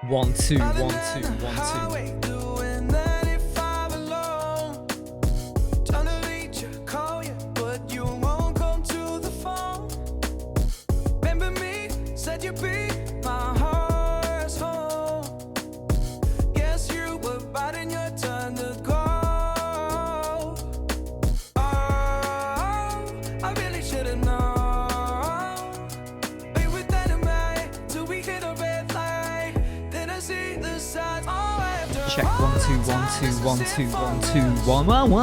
1 2 1 2 1 2. Check 1 2 1 2 1 2 1 2 1 1 1.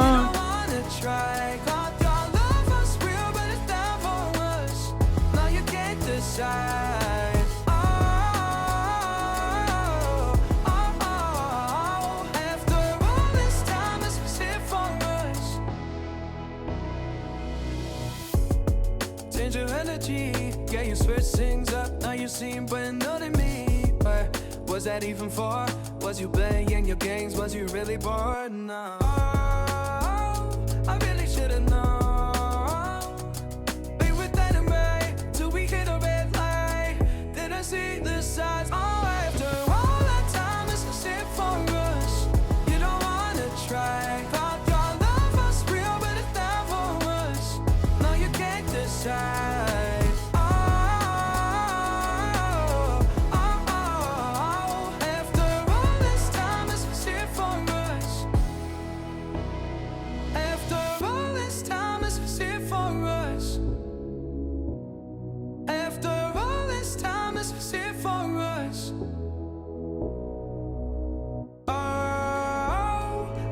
Change your energy, yeah, you switch things up. Now you seem better than me, but was that even for? Was you playing your games? Was you really bored? No, I really should've known. Be with that in May till we hit a red light. Did I see the signs? Oh, after all that time, this is it for us. You don't wanna try. Thought your love was real, but it never was. No, you can't decide.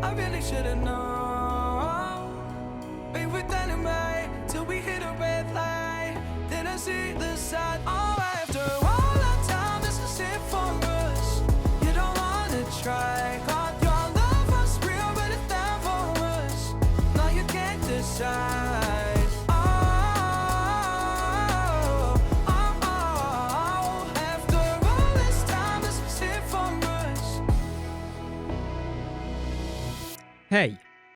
I really should've known. Be with that in May till we hit a red light. Then I see the side. Oh, after all that time, this is it for us. You don't wanna try. Thought your love was real, but it never was. No, you can't decide. After all this time, this is it for us. Hey,